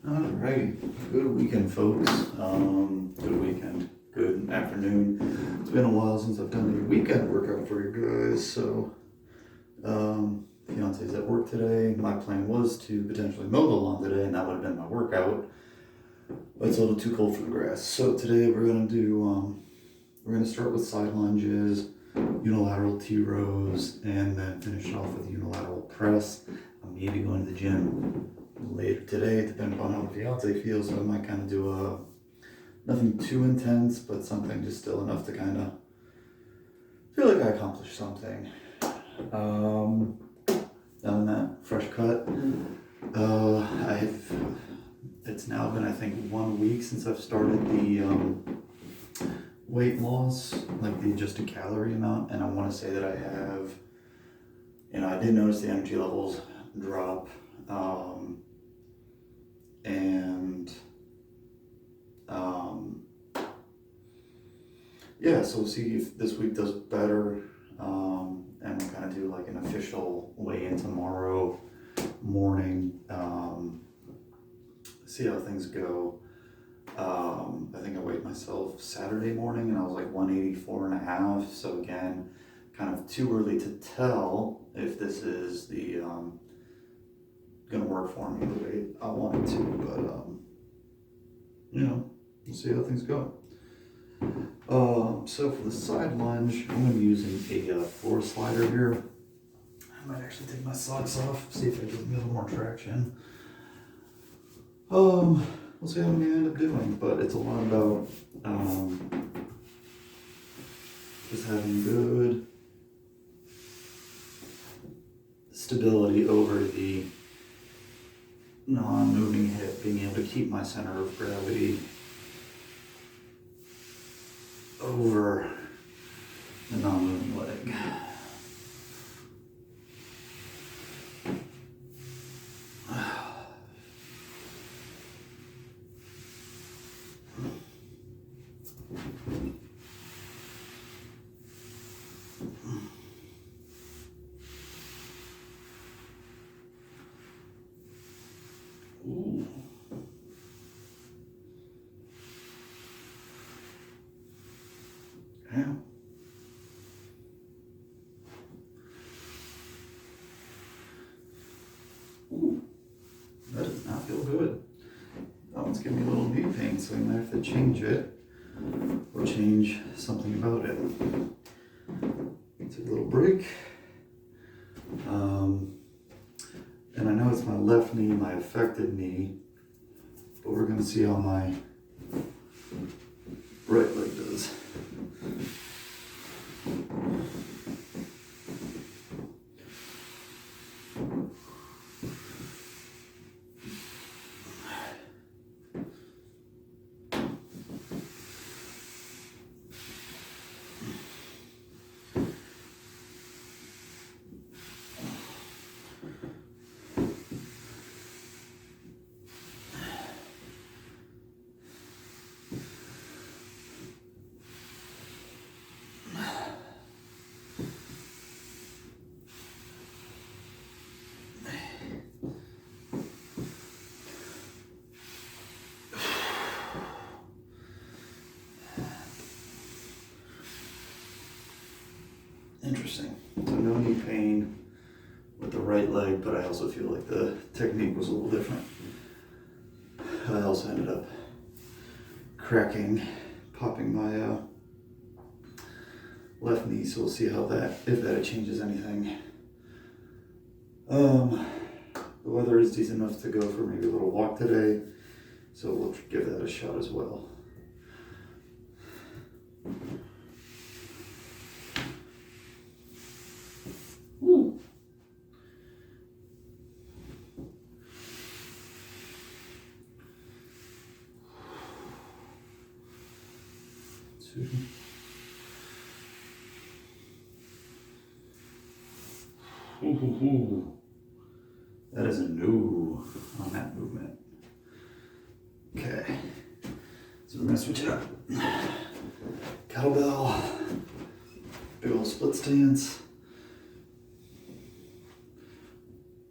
Alright, good weekend, folks. Good weekend, good afternoon. It's been a while since I've done a weekend workout for you guys, so fiance's at work today. My plan was to potentially mow the lawn today, and that would have been my workout, but it's a little too cold for the grass. So today we're gonna start with side lunges, unilateral T-rows, and then finish it off with unilateral press. I'm maybe going to the gym later today, depending on how the fiance feels. So I might kind of do nothing too intense, but something just still enough to kind of feel like I accomplished something. Other than that, fresh cut. It's now been, I think, 1 week since I've started the weight loss, like the adjusted calorie amount, and I want to say that I have, I did notice the energy levels drop, yeah, so we'll see if this week does better, and we'll kind of do like an official weigh-in tomorrow morning, see how things go. I think I weighed myself Saturday morning and I was like 184.5. So again, kind of too early to tell if this is the gonna work for me the way I want it to, but we'll see how things go. So for the side lunge, I'm gonna be using a floor slider here. I might actually take my socks off, see if it gives me a little more traction. We'll see how I'm gonna end up doing, but it's a lot about just having good stability over the non-moving hip, being able to keep my center of gravity over the non-moving leg. Ooh. Yeah. Ooh, that does not feel good. That one's giving me a little knee pain, so I might have to change it or change something about it. Take a little break. And I know it's my left knee, my affected knee, but we're gonna see how my right leg does. Interesting. So no knee pain with the right leg, but I also feel like the technique was a little different. I also ended up popping my left knee, so we'll see how if that changes anything. The weather is decent enough to go for maybe a little walk today, so we'll give that a shot as well. Woo. Ooh. That is a no on that movement. Okay, so we're gonna switch it up. Kettlebell, big old split stance.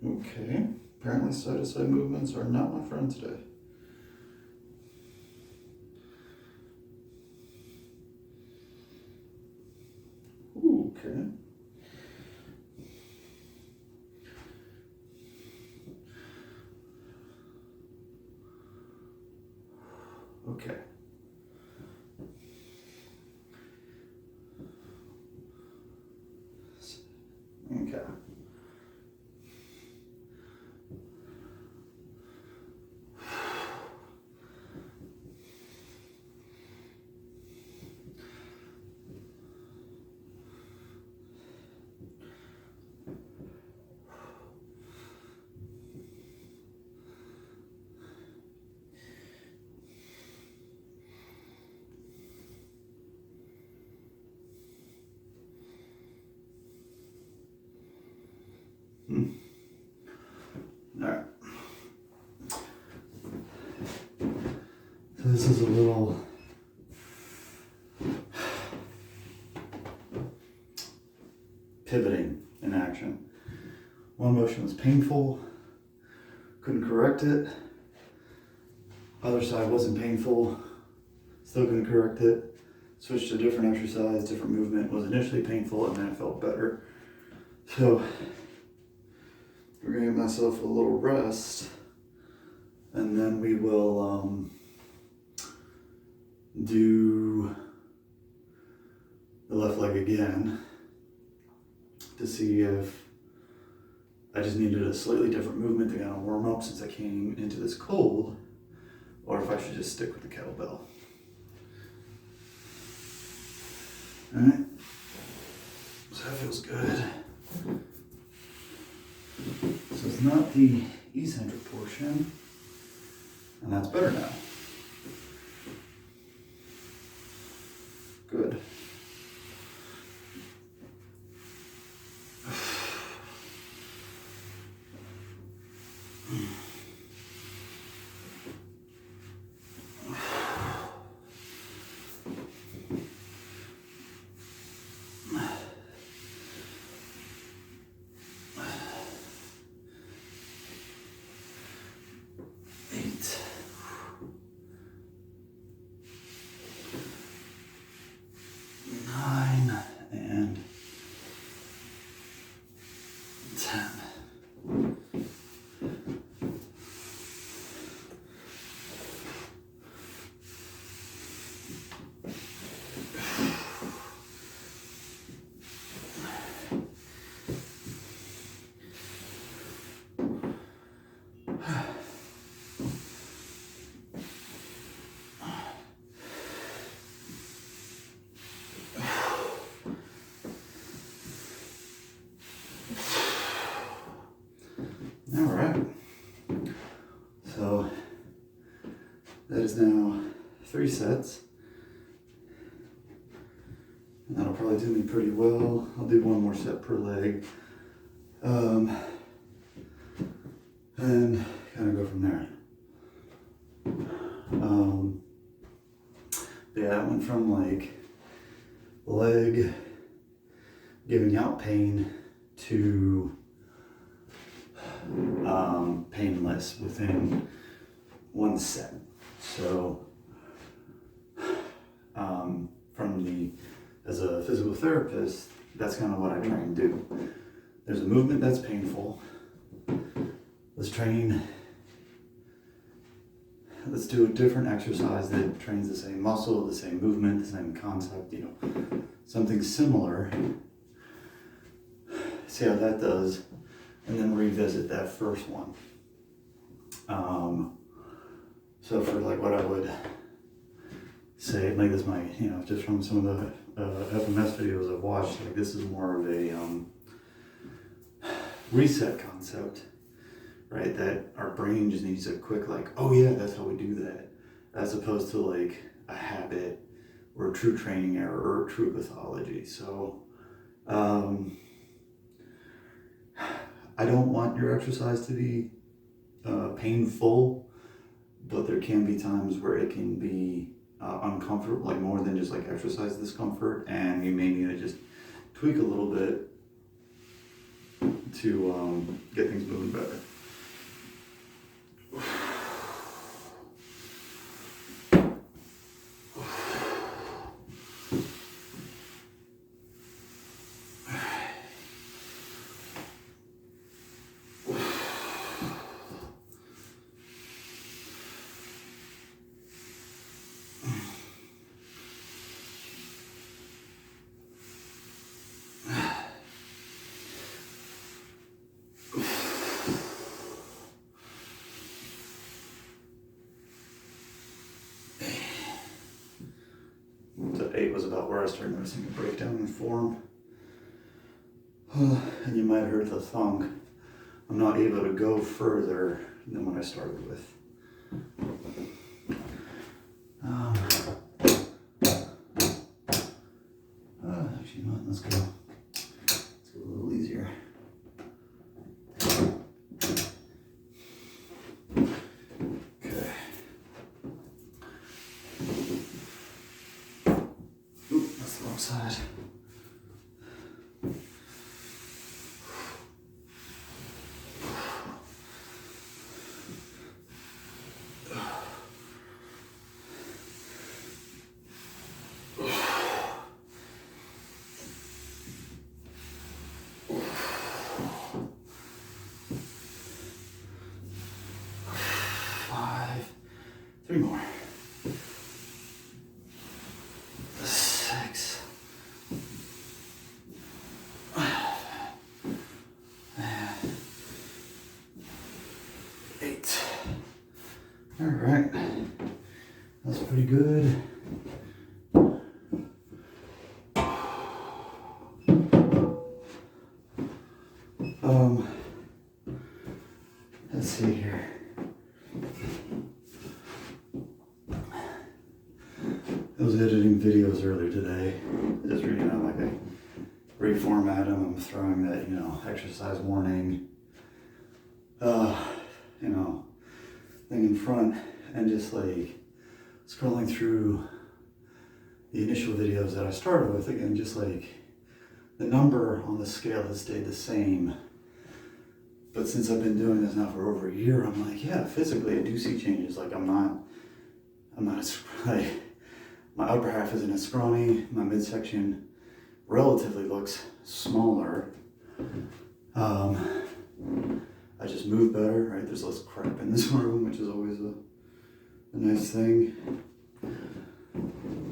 Okay, apparently side-to-side movements are not my friend today. Okay. Okay. All right. So this is a little pivoting in action. One motion was painful, couldn't correct it. Other side wasn't painful, still couldn't correct it. Switched to a different exercise, different movement. Was initially painful and then it felt better. So we're gonna give myself a little rest, and then we will do the left leg again to see if I just needed a slightly different movement to kind of warm up since I came into this cold, or if I should just stick with the kettlebell. All right, so that feels good. So it's not the eccentric portion, and that's better now. Good. All right, so that is now 3 sets, and that'll probably do me pretty well. I'll do 1 more set per leg, and kind of go from there. Yeah, that went from like leg giving out pain to painless within 1 set. So as a physical therapist, that's kind of what I try and do. There's a movement that's painful. Let's do a different exercise that trains the same muscle, the same movement, the same concept, something similar. See how that does, and then revisit that first one. So for like what I would say, like this might, just from some of the FMS videos I've watched, like this is more of a reset concept, right? That our brain just needs a quick like, oh yeah, that's how we do that, as opposed to like a habit or a true training error or true pathology. So I don't want your exercise to be painful, but there can be times where it can be uncomfortable, like more than just like exercise discomfort, and you may need to just tweak a little bit to get things moving better. where I start noticing a breakdown in form. And you might have heard the thunk. I'm not able to go further than what I started with. Actually, you know what? Let's go. Let's go a little easier. Okay. Oop, that's the wrong side. Three more. 6. And 8. All right. That's pretty good. Let's see here. I was editing videos earlier today, just reading out like I reformat them. I'm throwing that, exercise warning, thing in front, and just like scrolling through the initial videos that I started with, again, just like the number on the scale has stayed the same. But since I've been doing this now for over a year, I'm like, yeah, physically I do see changes. Like I'm not as, like, my upper half isn't as scrawny. My midsection relatively looks smaller. I just move better, right? There's less crap in this room, which is always a nice thing.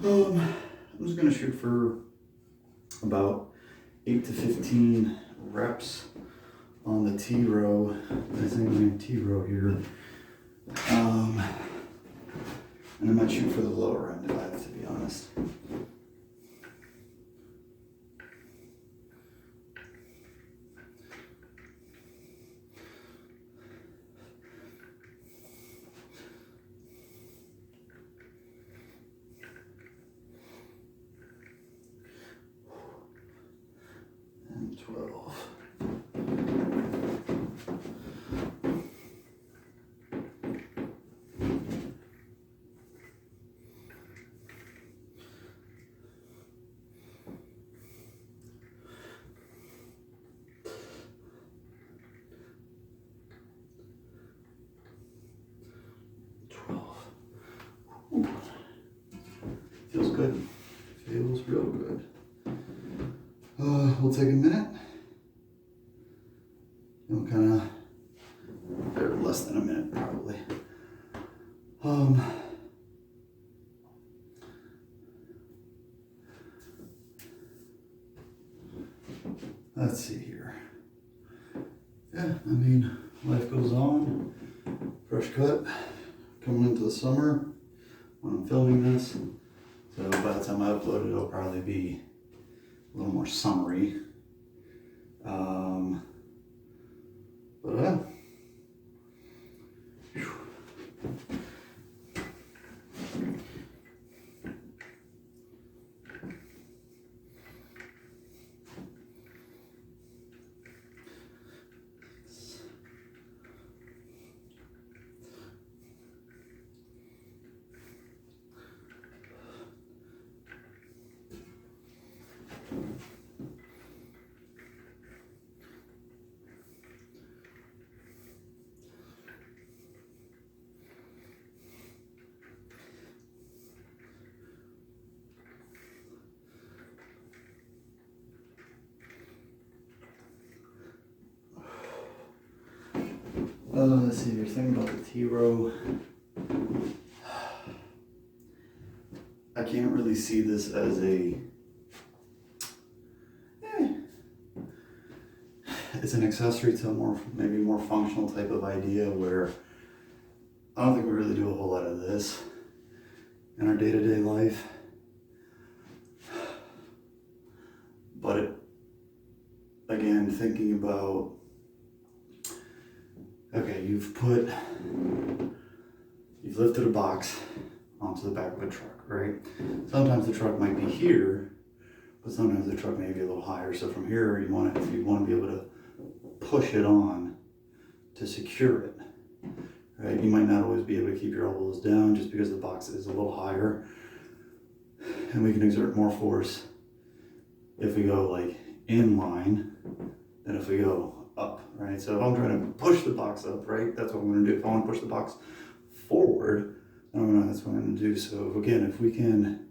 I'm just gonna shoot for about 8 to 15 reps on the T row. This thing T row here. And I might shoot for the lower end if I have to be honest. And 12. Ooh. Feels good. Feels real good. We'll take a minute. We'll kind of, or less than a minute probably. Let's see here. Yeah, I mean, life goes on. Fresh cut, coming into the summer when I'm filming this. So by the time I upload it, it'll probably be a little more summery. But yeah. Whew. Let's see, you're thinking about the T row. I can't really see this as it's an accessory to a maybe more functional type of idea where I don't think we really do a whole lot of this in our day-to-day life. thinking about, okay, you've lifted a box onto the back of a truck, right? Sometimes the truck might be here, but sometimes the truck may be a little higher. So from here, if you want to be able to push it on to secure it, right? You might not always be able to keep your elbows down just because the box is a little higher, and we can exert more force if we go like in line than if we go up, right? So if I'm trying to push the box up, right, that's what I'm going to do. If I want to push the box forward, that's what I'm going to do. So again, if we can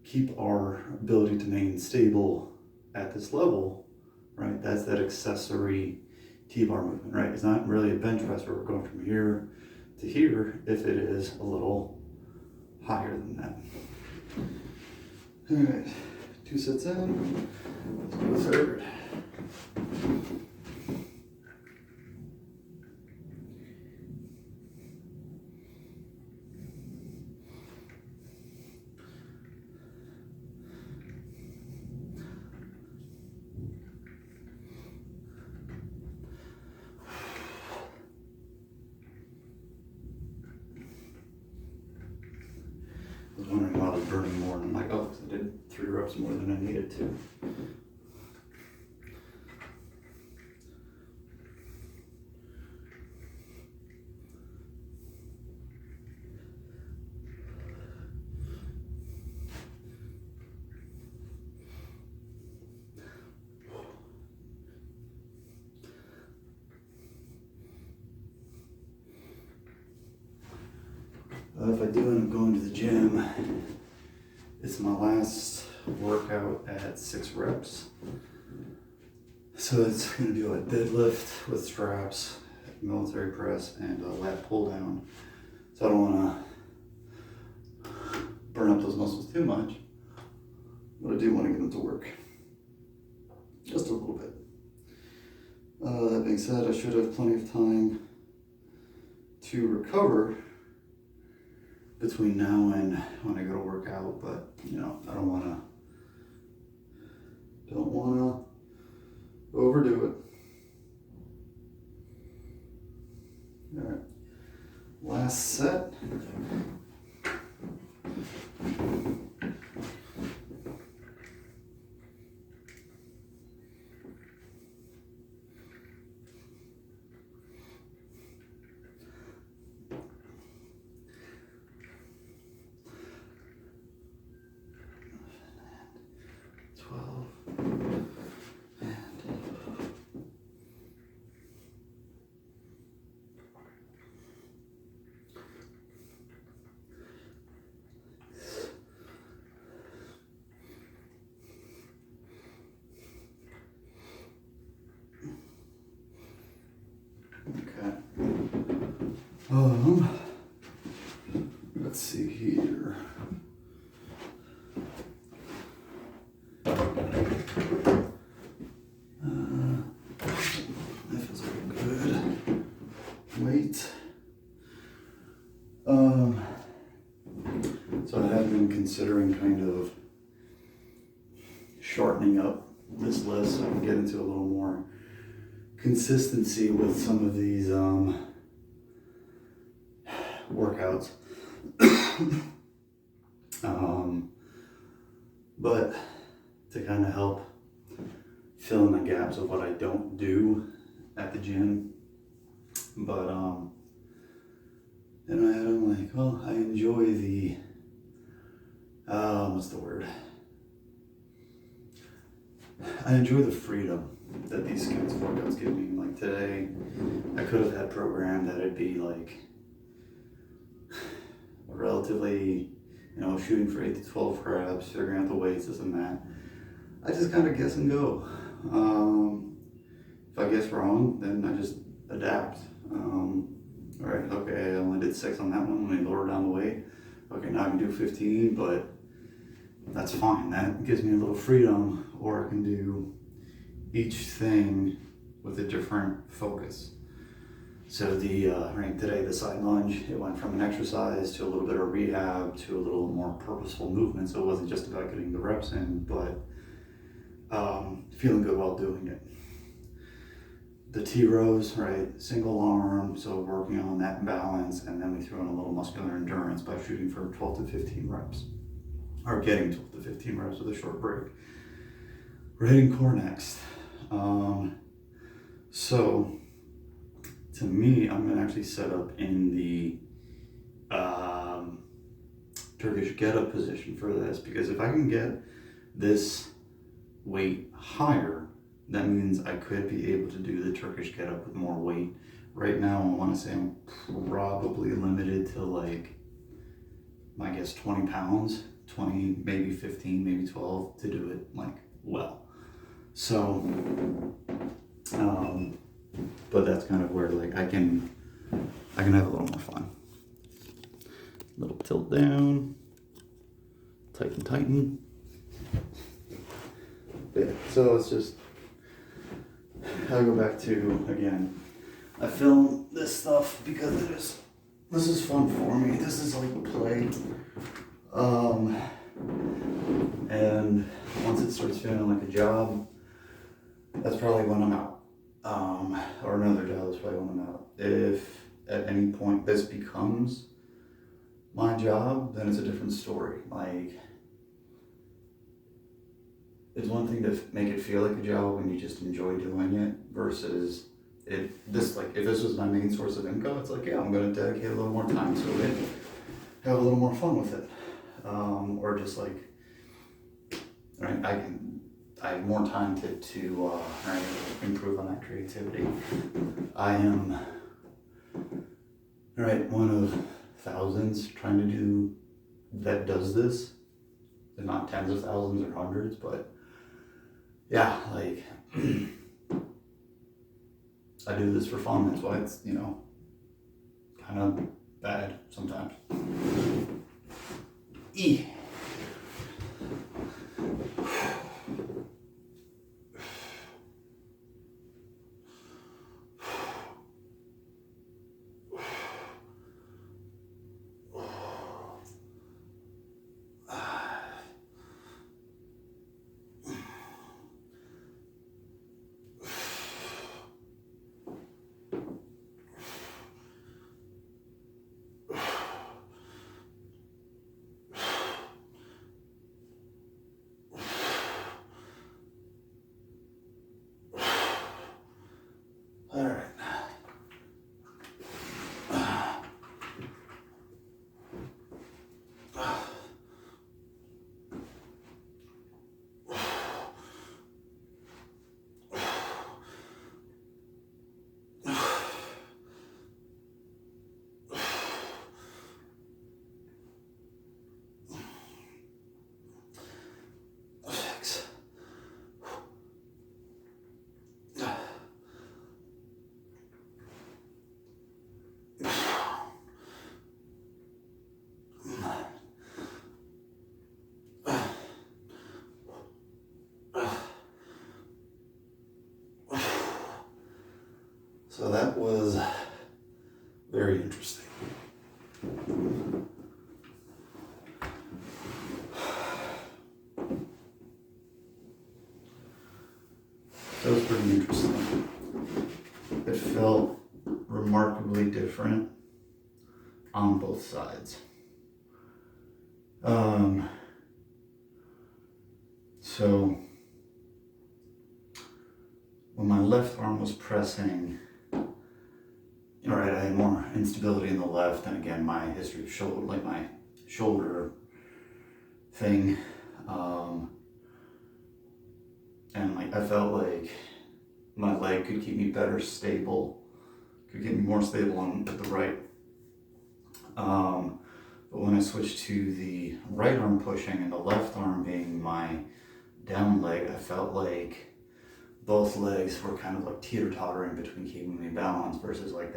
keep our ability to remain stable at this level, right, that's that accessory T-bar movement, right? It's not really a bench press where we're going from here to here if it is a little higher than that. All right, 2 sets in, let's go third. I was wondering why I was burning more, and I'm like, oh, because I did 3 reps more than I needed to. If I do end up going to the gym, it's my last workout at 6 reps. So it's going to be like deadlift with straps, military press, and a lat pull down. So I don't want to burn up those muscles too much, but I do want to get them to work just a little bit. That being said, I should have plenty of time to recover between now and when I go to work out, but I don't want to overdo it. All right, last set. Let's see here. That feels pretty good. Weight. So I have been considering kind of shortening up this list so I can get into a little more consistency with some of these workouts. But to kind of help fill in the gaps of what I don't do at the gym. But in my head I'm like, well, I enjoy the what's the word? I enjoy the freedom that these kinds of workouts give me. Like today, I could have had programmed that it'd be like relatively, shooting for 8 to 12 reps, figuring out the weights, this and that. I just kind of guess and go. If I guess wrong, then I just adapt. Alright, okay, I only did 6 on that one. Let me lower down the weight. Okay, now I can do 15, but that's fine. That gives me a little freedom, or I can do each thing with a different focus. So today the side lunge, it went from an exercise to a little bit of rehab to a little more purposeful movement. So it wasn't just about getting the reps in, but feeling good while doing it. the T rows, right? Single arm, so working on that balance, and then we threw in a little muscular endurance by shooting for 12 to 15 reps, or getting 12 to 15 reps with a short break. We're hitting core next. So to me, I'm gonna actually set up in the Turkish get-up position for this, because if I can get this weight higher, that means I could be able to do the Turkish get-up with more weight. Right now, I want to say I'm probably limited to like, I guess 20 pounds, 20, maybe 15, maybe 12 to do it like well. So, but that's kind of where like I can have a little more fun. Little tilt down, tighten. Yeah, so it's just, I'll go back to, again, I film this stuff because this is fun for me. This is like play. And once it starts feeling like a job, that's probably when I'm out. Or another job is probably when I'm out. If at any point this becomes my job, then it's a different story. Like, it's one thing to make it feel like a job when you just enjoy doing it versus if this was my main source of income, it's like, yeah, I'm going to dedicate a little more time to it, have a little more fun with it. Or just like, right, I have more time to right, improve on that creativity. I am, right, one of thousands trying to do that does this. They're not tens of thousands or hundreds, but yeah, like I do this for fun. That's why it's, kind of bad sometimes. All right. So that was very interesting. That was pretty interesting. It felt remarkably different on both sides. So when my left arm was pressing, right, I had more instability in the left, and again, my history of shoulder, like my shoulder thing, and like I felt like my leg could keep me better stable, could get me more stable on the right. But when I switched to the right arm pushing and the left arm being my down leg, I felt like both legs were kind of like teeter-tottering between keeping me balanced versus like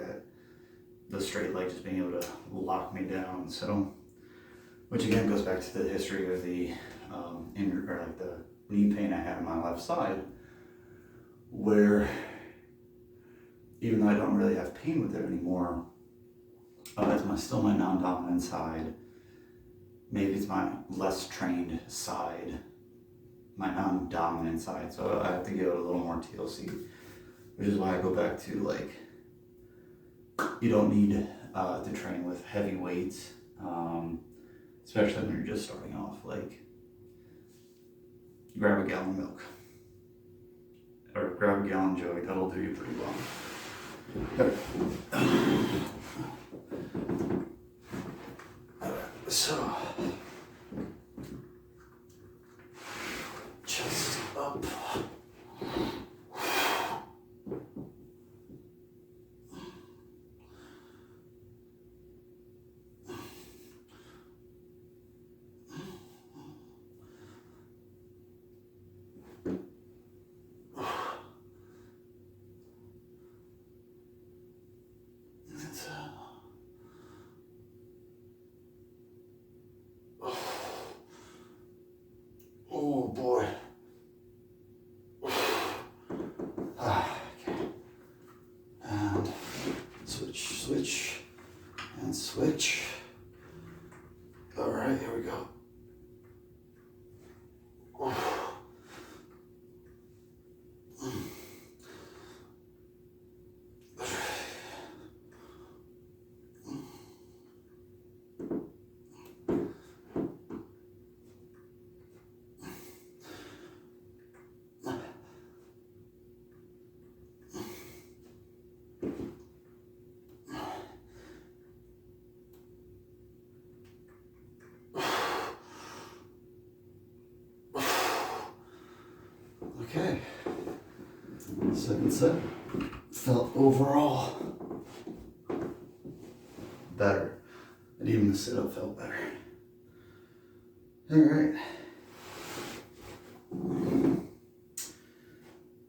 the straight leg just being able to lock me down. So, which again goes back to the history of the the knee pain I had on my left side, where even though I don't really have pain with it anymore, it's still my non-dominant side. Maybe it's my less trained side, my non-dominant side. So I have to give it a little more TLC, which is why I go back to like, you don't need to train with heavy weights, especially when you're just starting off. Like, grab a gallon of milk or grab a gallon jug, that'll do you pretty well. So, chest up. Oh boy. Okay. And switch, and switch. All right, here we go. Okay, second set felt overall better, and even the sit-up felt better. All right.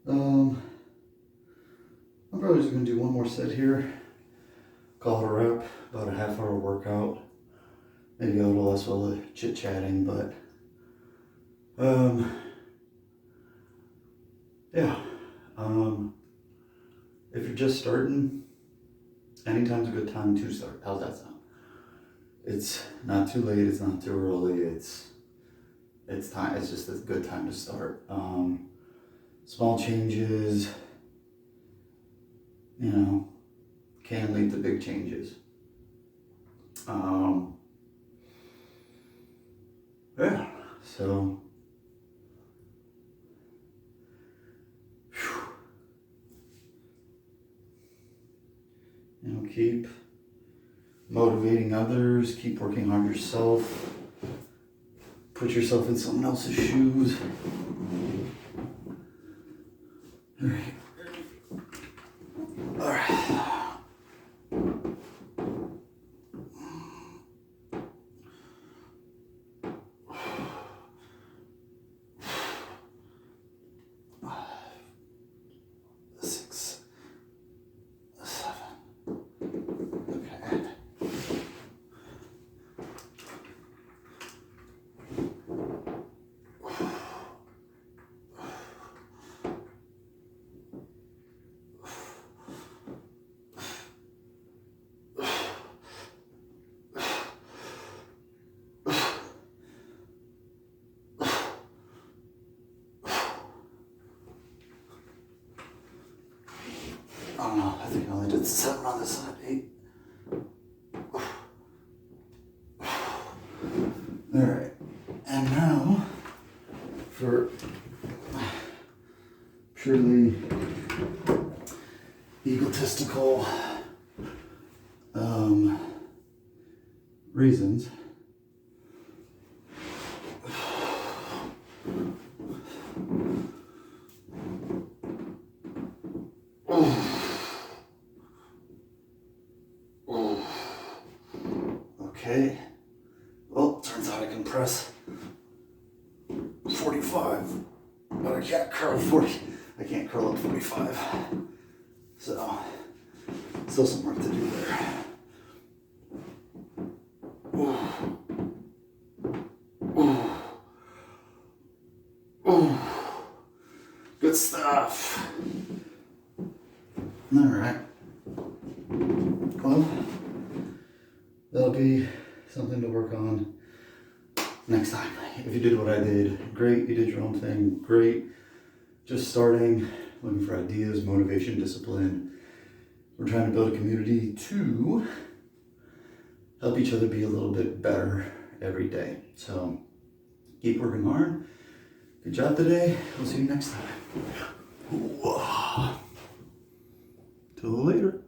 I'm probably just gonna do one more set here, call it a wrap, about a half-hour workout, maybe a little less while chit-chatting, but yeah, if you're just starting, anytime's a good time to start. How's that sound? It's not too late, it's not too early, it's time, it's just a good time to start. Small changes, you know, can lead to big changes. Yeah, so keep motivating others, keep working hard yourself, put yourself in someone else's shoes. All right. All right. 6, 7. Okay. I don't know, I think I only did 7 on this side, 8. Alright, and now for purely egotistical reasons, okay, well, turns out I can press 45, but I can't curl 40. I can't curl up 45. So, still some work to do there. Ooh. Ooh. Ooh. Good stuff. All right. Well, that'll be something to work on next time. If you did what I did, great. You did your own thing, great. Just starting, looking for ideas, motivation, discipline. We're trying to build a community to help each other be a little bit better every day. So keep working hard. Good job today. We'll see you next time. Till later.